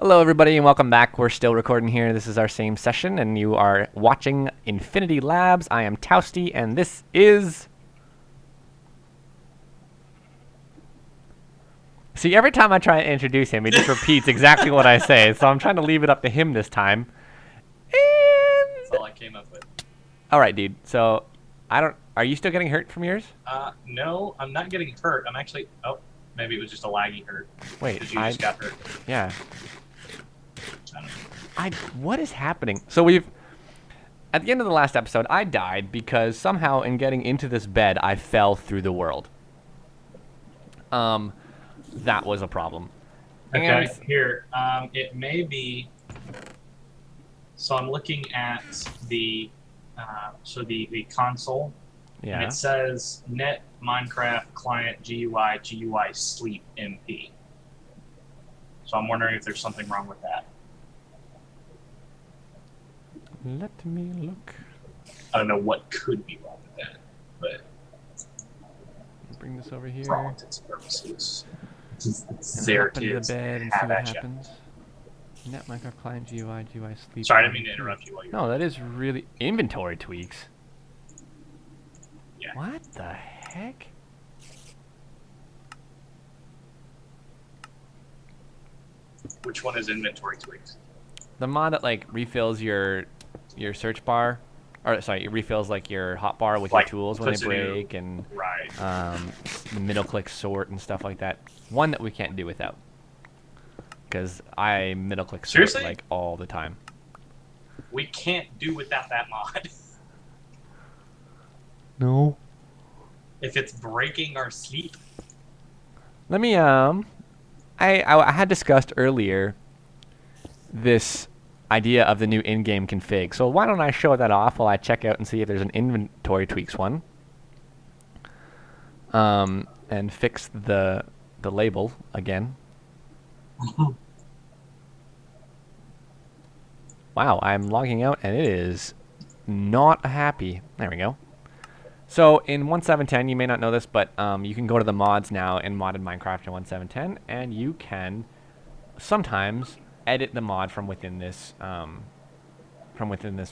Hello, everybody, and welcome back. We're still recording here. This is our same session, and you are watching Infinity Labs. I am Tousty, and this is... See, every time I try to introduce him, he just repeats exactly what I say, so I'm trying to leave it up to him this time. That's all I came up with. Alright, dude, so... Are you still getting hurt from yours? No, I'm not getting hurt. I'm actually... Oh, maybe it was just a laggy hurt. Wait, Because you just got hurt. Yeah. I don't know. What is happening? So we've... At the end of the last episode, I died because somehow in getting into this bed, I fell through the world. That was a problem. Okay, And here. It may be... So I'm looking at the... the console. And yeah. it says net Minecraft client GUI sleep MP. So I'm wondering if there's something wrong with that. Let me look. I don't know what could be wrong with that, but Bring this over here. for all intents and purposes, And there hop into kids the bed and see have what at ya. happens. Net Minecraft client GUI sleep. Sorry, I didn't mean to interrupt you while you were... No, that is really inventory tweaks. Yeah. What the heck? Which one is inventory tweaks? The mod that like refills your search bar, or sorry, it refills like your hotbar with Like, your tools when they puts a new- break, and Right. middle click sort and stuff like that. One that we can't do without, because I middle click sort Seriously? like all the time. We can't do without that mod. No. If it's breaking our sleep. Let me I had discussed earlier this idea of the new in-game config. So why don't I show that off while I check out and see if there's an inventory tweaks one. And fix the label again. Wow, I'm logging out and it is not happy. There we go. So in 1.7.10, you may not know this, but you can go to the mods now in modded Minecraft in 1.7.10, and you can sometimes edit the mod from within this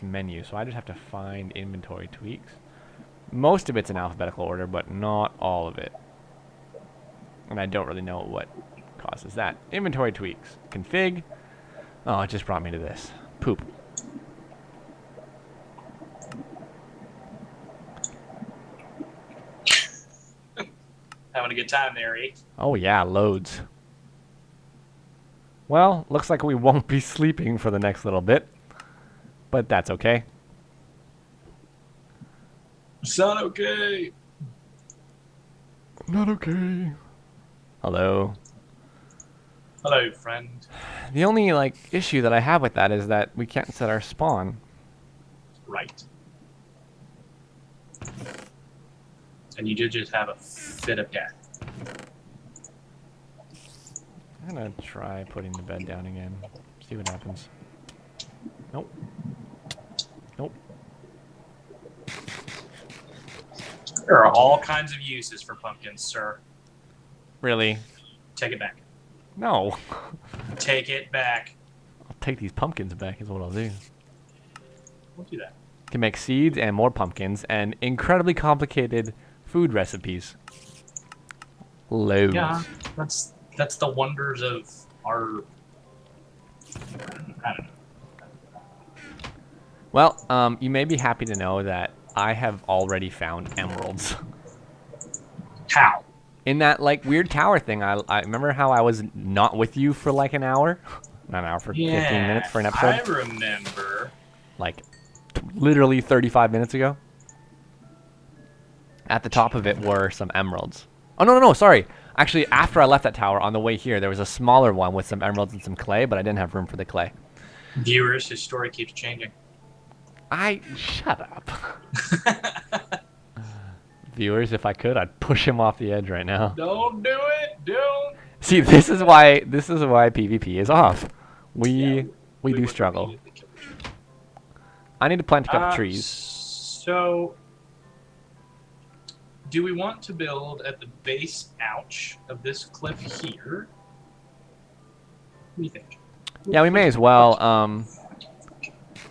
menu. So I just have to find inventory tweaks. Most of it's in alphabetical order, but not all of it. And I don't really know what causes that. Inventory tweaks. Config. Oh, it just brought me to this. Poop. Having a good time there, eh? Oh yeah, loads. Well, looks like we won't be sleeping for the next little bit. But that's okay. It's not okay. Not okay. Hello. Hello, friend. The only issue that I have with that is that we can't set our spawn. Right. And you did just have a fit of death. I'm gonna try putting the bed down again. See what happens. Nope. Nope. There are all kinds of uses for pumpkins, sir. Really? Take it back. No. Take it back. I'll take these pumpkins back is what I'll do. Don't do that. Can make seeds and more pumpkins and incredibly complicated food recipes. Loads. Yeah, that's the wonders of our... I don't know. Well, you may be happy to know that I have already found emeralds. How? In that weird tower thing, I remember how I was not with you for an hour? Not an hour, for 15 minutes for an episode? I remember. Literally 35 minutes ago. At the top of it were some emeralds. Oh, no, sorry. Actually, after I left that tower, on the way here, there was a smaller one with some emeralds and some clay, but I didn't have room for the clay. Viewers, his story keeps changing. Shut up. Viewers, if I could, I'd push him off the edge right now. Don't do it. Don't. See, this is why PvP is off. We do struggle. I need to plant a couple trees. So, do we want to build at the base ouch of this cliff here? What do you think? Yeah, we may as well,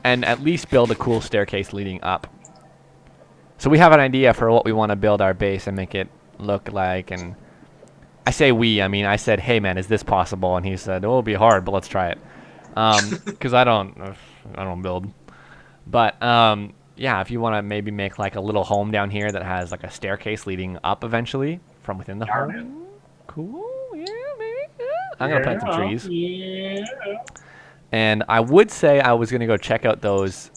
and at least build a cool staircase leading up. So we have an idea for what we want to build our base and make it look like, and I say we, I mean, I said, hey man, is this possible? And he said, oh, it'll be hard, but let's try it. Because I don't build. But, yeah, if you want to maybe make like a little home down here that has like a staircase leading up eventually from within the home. Cool, yeah, maybe. Yeah. I'm going to plant some trees. Yeah. And I would say I was going to go check out those,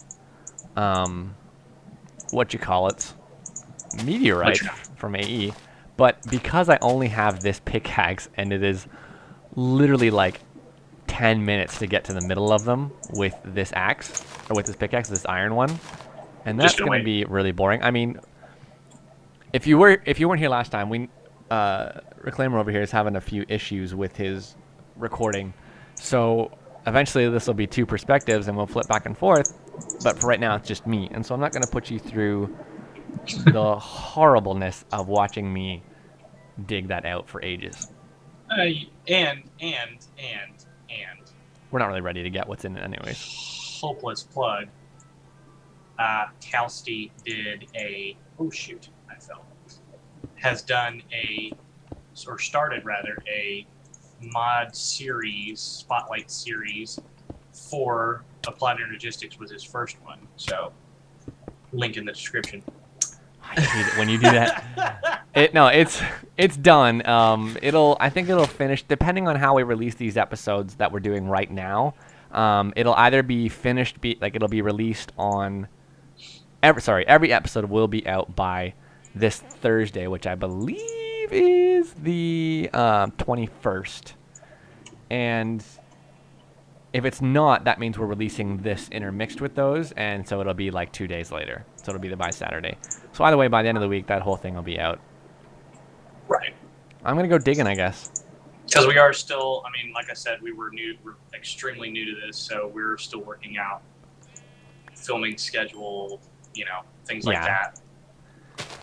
meteorites from AE. But because I only have this pickaxe and it is literally like 10 minutes to get to the middle of them with this axe, or with this pickaxe, this iron one, and that's going to be really boring. I mean, if you weren't here last time, Reclaimer over here is having a few issues with his recording, so eventually this will be two perspectives and we'll flip back and forth, but for right now it's just me, and so I'm not going to put you through the horribleness of watching me dig that out for ages. And We're not really ready to get what's in it anyways. hopeless plug. Calsty did a has done started a mod series, spotlight series for Applied Energistics was his first one. So link in the description. I hate it when you do that. It's done. I think it'll finish depending on how we release these episodes that we're doing right now. It'll either be finished, it'll be released on. Every episode will be out by this Thursday, which I believe is the 21st. And if it's not, that means we're releasing this intermixed with those, and so it'll be like 2 days later. So it'll be by Saturday. So either way, by the end of the week, that whole thing will be out. Right. I'm gonna go digging, I guess. Because we are still, I mean, like I said, we're extremely new to this, so we're still working out filming schedule, things like that.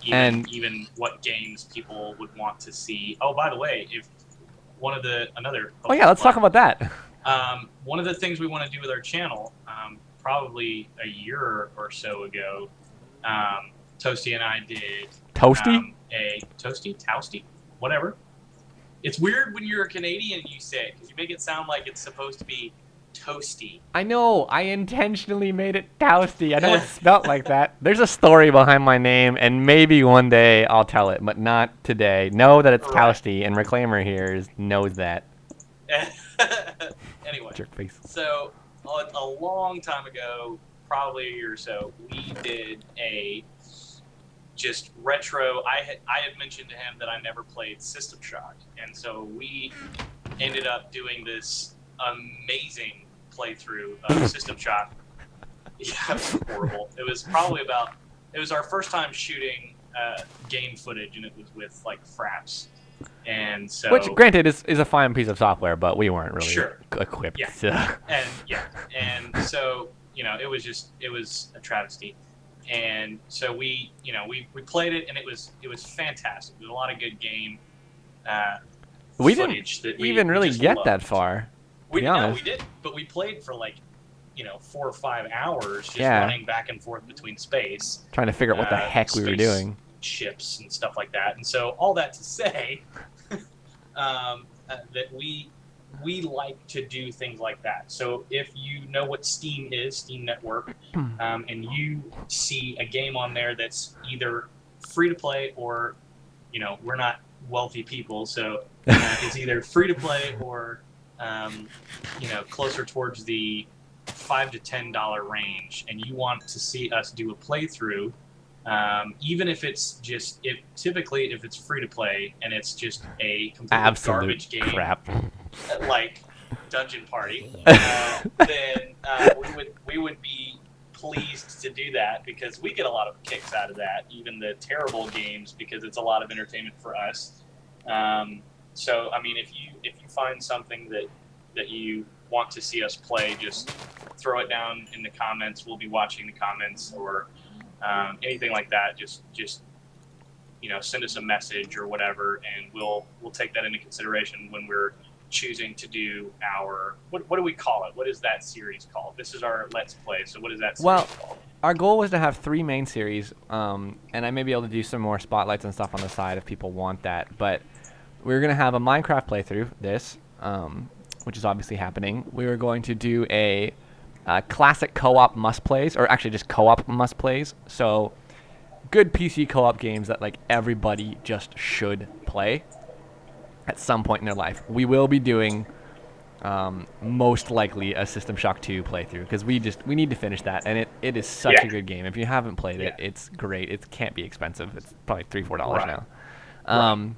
Even what games people would want to see. Oh, by the way, if let's talk about that. One of the things we want to do with our channel, probably a year or so ago, Toasty and I did Toasty, whatever. It's weird when you're a Canadian and you say it, because you make it sound like it's supposed to be toasty. I know. I intentionally made it Toasty. I know it's spelt like that. There's a story behind my name, and maybe one day I'll tell it, but not today. Know that it's Toasty, and Reclaimer here knows that. Anyway, jerk face. So a long time ago, probably a year or so, we did a just retro. I had mentioned to him that I never played System Shock, and so we ended up doing this amazing playthrough of System Shock. Yeah, it was horrible. It was our first time shooting game footage, and it was with like fraps. And so, which, granted, is a fine piece of software, but we weren't really equipped. Yeah. And so it was a travesty. And so we played it, and it was fantastic. It was a lot of good game. We didn't even really get that far. We did, but we played for 4 or 5 hours, just running back and forth between space, trying to figure out what the heck we were doing. Ships and stuff like that. And so all that to say that we like to do things like that. So if you know what Steam is, Steam Network, and you see a game on there that's either free to play or, we're not wealthy people, so it's either free to play or closer towards the $5 to $10 range, and you want to see us do a playthrough, even if it's typically if it's free to play and it's just a completely garbage game, crap, like Dungeon Party, then we would be pleased to do that, because we get a lot of kicks out of that, even the terrible games, because it's a lot of entertainment for us. So I mean, if you find something that you want to see us play, just throw it down in the comments. We'll be watching the comments, or anything like that. Just send us a message or whatever, and we'll take that into consideration when we're choosing to do our what do we call it? What is that series called? This is our Let's Play. So what is that series called? Our goal was to have 3 main series, and I may be able to do some more spotlights and stuff on the side if people want that. But we're going to have a Minecraft playthrough, which is obviously happening. We were going to do a classic co-op must-plays, or actually just co-op must-plays. So good PC co-op games that like everybody just should play at some point in their life. We will be doing most likely a System Shock 2 playthrough because we need to finish that, and it is such a good game. If you haven't played it, it's great. It can't be expensive. It's probably $3-4 now.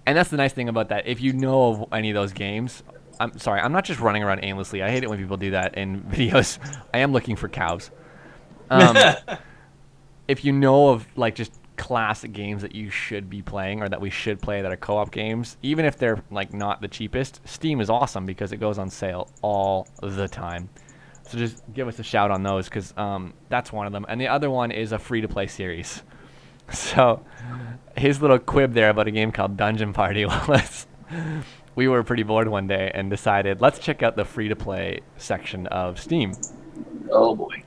And that's the nice thing about that. If you know of any of those games, I'm sorry, I'm not just running around aimlessly. I hate it when people do that in videos. I am looking for cows. If you know of like just classic games that you should be playing or that we should play that are co-op games, even if they're like not the cheapest, Steam is awesome because it goes on sale all the time. So just give us a shout on those because that's one of them. And the other one is a free-to-play series. So his little quib there about a game called Dungeon Party was we were pretty bored one day and decided let's check out the free-to-play section of Steam. Oh boy.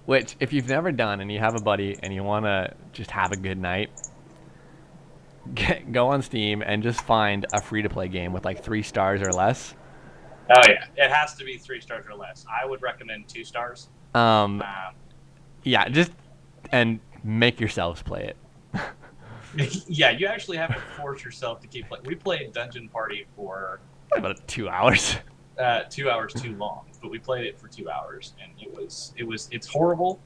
Which, if you've never done and you have a buddy and you want to just have a good night, go on Steam and just find a free-to-play game with like 3 stars or less. Oh, yeah. It has to be 3 stars or less. I would recommend 2 stars. Yeah, just and make yourselves play it. Yeah, you actually have to force yourself to keep playing. We played Dungeon Party for about 2 hours. 2 hours too long, but we played it for 2 hours, and it's horrible,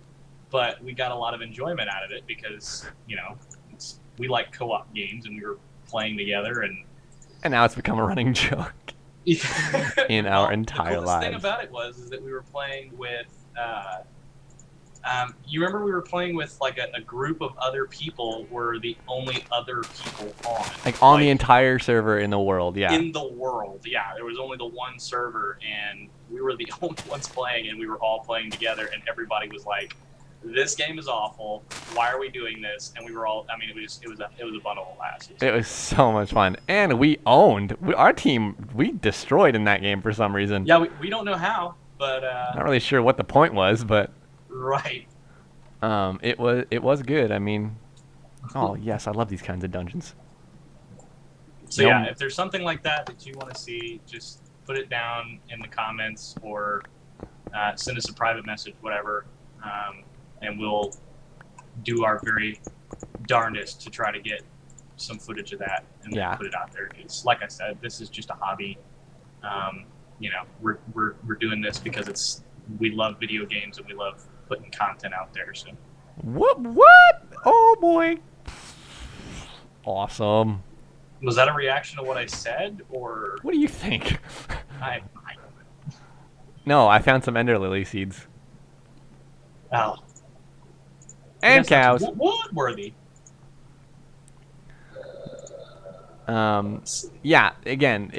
but we got a lot of enjoyment out of it because we like co-op games and we were playing together, and now it's become a running joke in our entire lives. The thing about it is that we were playing with you remember we were playing with like a group of other people were the only other people on. Like on the entire server in the world, yeah. In the world, yeah. There was only the one server, and we were the only ones playing, and we were all playing together, and everybody was like, this game is awful. Why are we doing this? And we were all, I mean, it was a bundle of laughs. It was so much fun. And we owned, our team, we destroyed in that game for some reason. Yeah, we don't know how, but... not really sure what the point was, but... Right. It was good. I mean, oh yes, I love these kinds of dungeons. So yeah, if there's something like that that you want to see, just put it down in the comments or send us a private message, whatever, and we'll do our very darndest to try to get some footage of that and then put it out there. Because, like I said, this is just a hobby. We're doing this because we love video games and we love putting content out there. So what? Oh boy! Awesome. Was that a reaction to what I said, or what do you think? I No, I found some ender lily seeds. Oh. And cows. What worthy? Yeah. Again,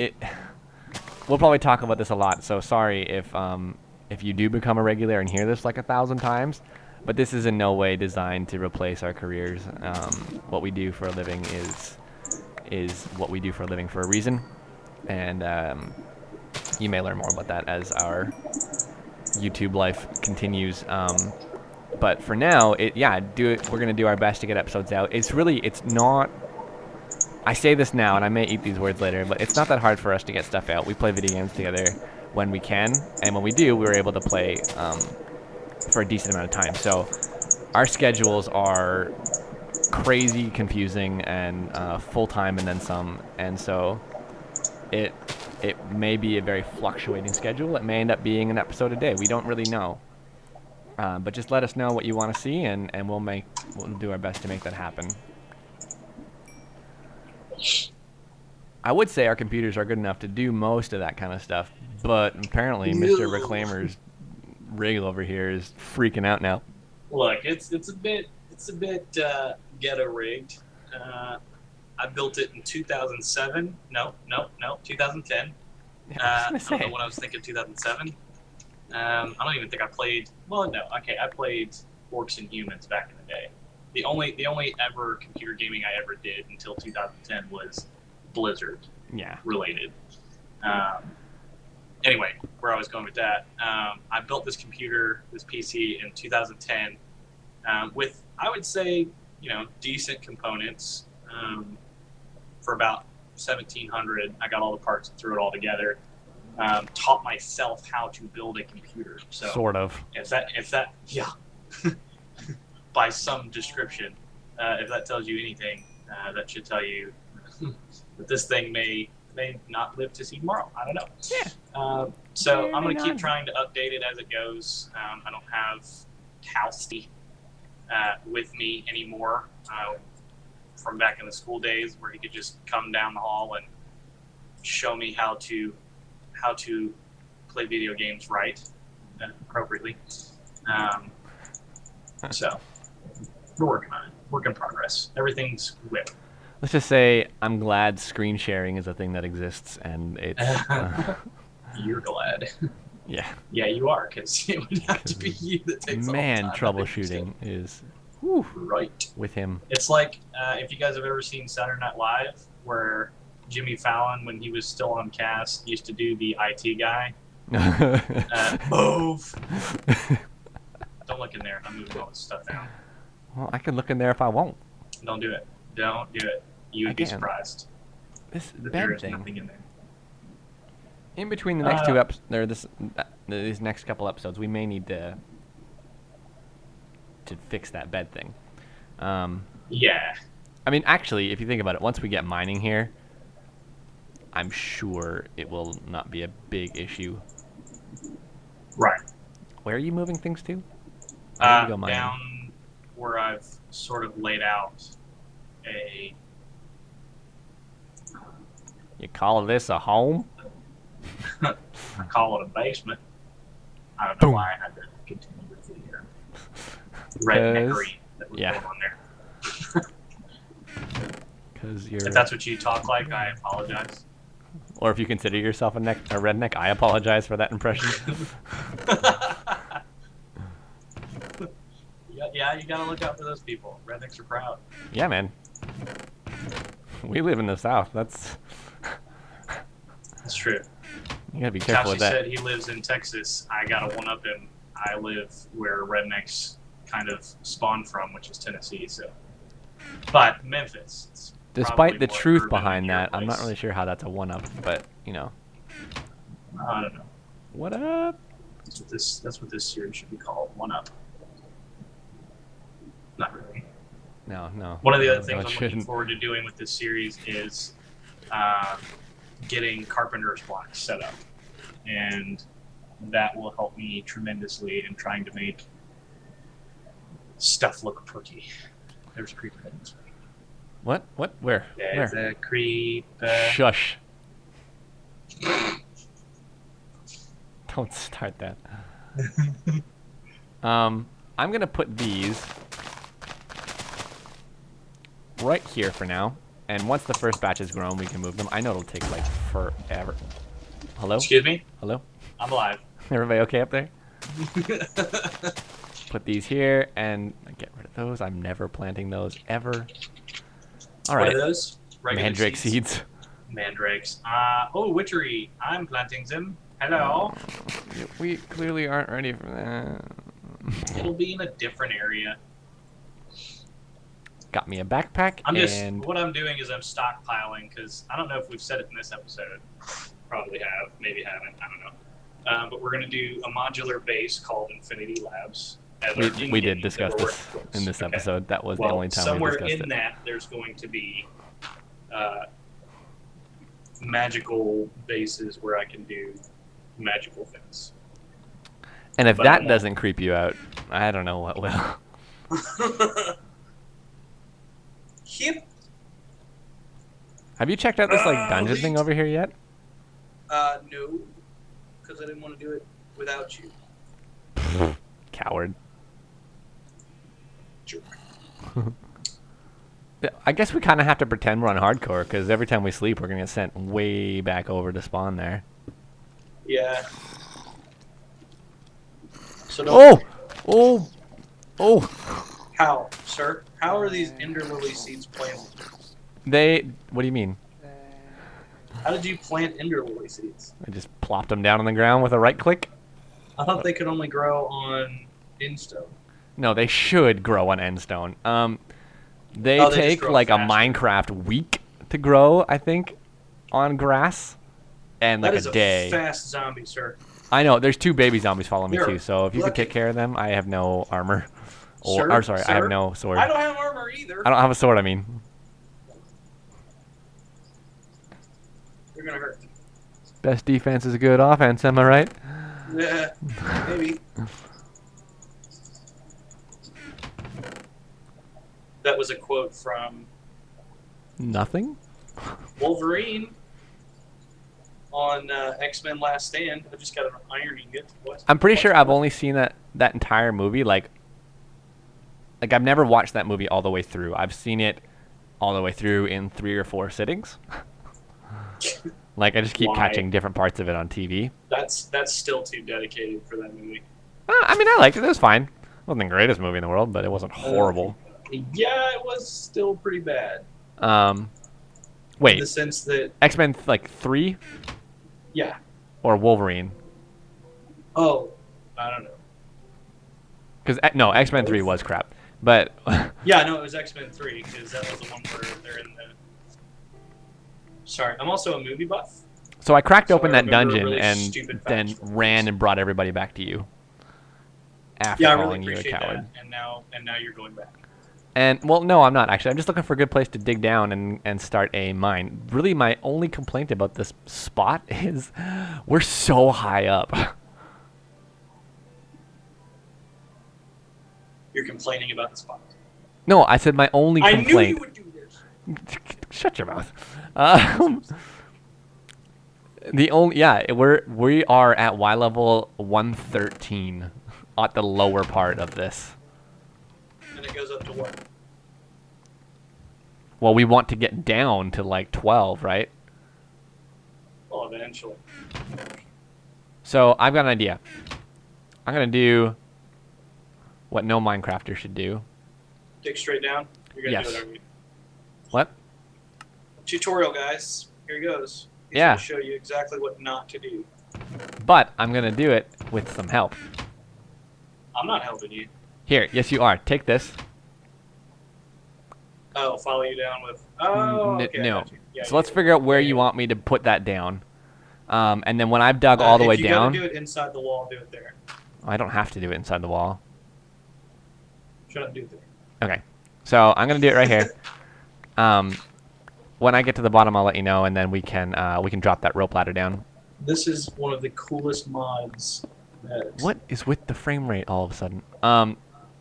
we'll probably talk about this a lot. So sorry if you do become a regular and hear this like 1,000 times, but this is in no way designed to replace our careers. What we do for a living is what we do for a living for a reason, and you may learn more about that as our YouTube life continues. But for now, we're gonna do our best to get episodes out. It's not. I say this now, and I may eat these words later, but it's not that hard for us to get stuff out. We play video games together when we can, and when we do, we're able to play for a decent amount of time. So our schedules are crazy, confusing, and full-time and then some, and so it may be a very fluctuating schedule. It may end up being an episode a day. We don't really know. But just let us know what you want to see, and we'll do our best to make that happen. I would say our computers are good enough to do most of that kind of stuff, but apparently Mr. Reclaimer's rig over here is freaking out now. Look, it's a bit ghetto rigged. I built it in 2007. No, 2010. I don't know what I was thinking. 2007. I don't even think I played. Well, no. Okay, I played Orcs and Humans back in the day. The only ever computer gaming I ever did until 2010 was Blizzard related. Anyway, where I was going with that, I built this PC in 2010 with, I would say, decent components for about 1,700. I got all the parts and threw it all together. Taught myself how to build a computer. So Sort of. if that, yeah, by some description, if that tells you anything, that should tell you that this thing may not live to see tomorrow. I don't know. Yeah. So I'm going to keep trying to update it as it goes. I don't have Calsty with me anymore from back in the school days, where he could just come down the hall and show me how to play video games right and appropriately. So we're working on it. Work in progress. Everything's whip. Let's just say I'm glad screen sharing is a thing that exists, and it's... You're glad. Yeah. Yeah, you are, because it would have to be you that takes Man, all the time. troubleshooting is right with him. It's like if you guys have ever seen Saturday Night Live, where Jimmy Fallon, when he was still on cast, used to do the IT guy. Move! Don't look in there. I'm moving all this stuff down. Well, I can look in there if I won't. Don't do it. Don't do it. You would be Again, surprised This that there bed is thing. nothing in there. In between the next these next couple episodes, we may need to fix that bed thing. Yeah. I mean, actually, if you think about it, once we get mining here, I'm sure it will not be a big issue. Right. Where are you moving things to? I need to go mining. Down where I've sort of laid out a... You call this a home? I call it a basement. I don't know why I had to continue with the redneckery that was going on there. Because you're... If that's what you talk like, I apologize. Or if you consider yourself a redneck, I apologize for that impression. Yeah, you gotta look out for those people. Rednecks are proud. Yeah, man. We live in the South. That's true. You gotta be careful with that. said he lives in Texas. I gotta one-up him. I live where rednecks kind of spawn from, which is Tennessee. So, but Memphis. Despite the truth behind that, I'm not really sure how that's a one-up, but I don't know. What up? That's what this series should be called. One-up. Not really. No. One of the other things I'm looking forward to doing with this series is getting carpenter's blocks set up, and that will help me tremendously in trying to make stuff look pretty. There's a creeper heading this way. What? Where? There's a creeper. Shush. Don't start that. I'm gonna put these right here for now, and once the first batch is grown, we can move them. I know it'll take like forever. Hello? Excuse me? Hello? I'm alive. Everybody okay up there? Put these here and get rid of those. I'm never planting those ever. All right. What are those? Regular Mandrake seeds. Mandrakes. Witchery. I'm planting them. Hello. We clearly aren't ready for that. It'll be in a different area. Got me a backpack. What I'm doing is I'm stockpiling, because I don't know if we've said it in this episode. Probably have, maybe haven't. I don't know. But we're going to do a modular base called Infinity Labs. We did discuss this in this episode. That was the only time we discussed it. Somewhere in that, there's going to be magical bases where I can do magical things. And if that doesn't creep you out, I don't know what will. Yep. Have you checked out this dungeon thing over here yet? No, because I didn't want to do it without you. Coward. Jerk. I guess we kind of have to pretend we're on hardcore, because every time we sleep, we're going to get sent way back over to spawn there. Yeah. So Oh! How, sir? How are these Ender Lily seeds planted? What do you mean? How did you plant ender lily seeds? I just plopped them down on the ground with a right click. I thought they could only grow on endstone. No, they should grow on endstone. They Oh, they just take grow like a faster. Minecraft week to grow, I think, on grass, and like That is a day. a fast zombie, sir. I know. There's 2 baby zombies following me You're too. So if you could lucky. take care of them, I have no armor. Sir, Or sorry, I have sir, no sword. I don't have armor either. I don't have a sword. I mean, You're gonna hurt. best defense is a good offense. Am I right? Yeah, maybe. That was a quote from Nothing. Wolverine on X-Men Last Stand. I just got an iron ingot. What? I'm pretty sure I've only seen that entire movie like I've never watched that movie all the way through. I've seen it all the way through in 3 or 4 sittings. Like I just keep Why? catching different parts of it on TV. That's still too dedicated for that movie. I mean, I liked it. It was fine. It wasn't the greatest movie in the world, but it wasn't horrible. Yeah, it was still pretty bad. In Wait, the sense that, X-Men like 3 yeah. or Wolverine? Oh, I don't know. Because no, X-Men 3 was crap. But Yeah, no, it was X-Men 3 because that was the one where they're in the. Sorry, I'm also a movie buff. so I cracked So open I that remember dungeon really and stupid then facts from ran and brought everybody back to you. After Yeah, I calling really you a appreciate coward. that. And now you're going back. And well, no, I'm not actually. I'm just looking for a good place to dig down and start a mine. Really, my only complaint about this spot is we're so high up. You're complaining about the spot. No, I said my only I knew you complaint. would do this. Shut your mouth. The only we are at Y level 113 at the lower part of this. And it goes up to what? Well, we want to get down to like 12, right? Well, eventually. So I've got an idea. I'm gonna do what no Minecrafter should do. Dig straight down. You're gonna Yes. do it, aren't you? What? Tutorial, guys. Here he goes. He's Yeah. gonna show you exactly what not to do. But I'm gonna do it with some help. I'm not helping you. Here, yes you are. Take this. Oh, follow you down with. Oh, okay. I No. got you. Yeah, So let's figure out where you want me to put that down. And then when I've dug Uh, all the way if you down, gotta do it inside the wall, do it there. I don't have to do it inside the wall. Shut up, do it there. Okay. So I'm gonna do it right here. When I get to the bottom, I'll let you know, and then we can drop that rope ladder down. This is one of the coolest mods. What is with the frame rate all of a sudden?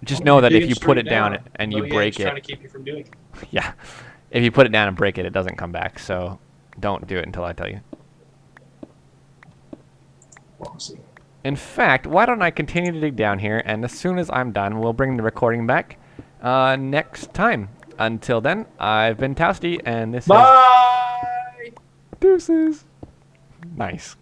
Just know that if you put it down and you break trying to it, keep you from doing it. yeah, if you put it down and break it, it doesn't come back. So don't do it until I tell you. Well, see. In fact, why don't I continue to dig down here, and as soon as I'm done, we'll bring the recording back next time. Until then, I've been Toasty, and this is Bye! Deuces. Nice.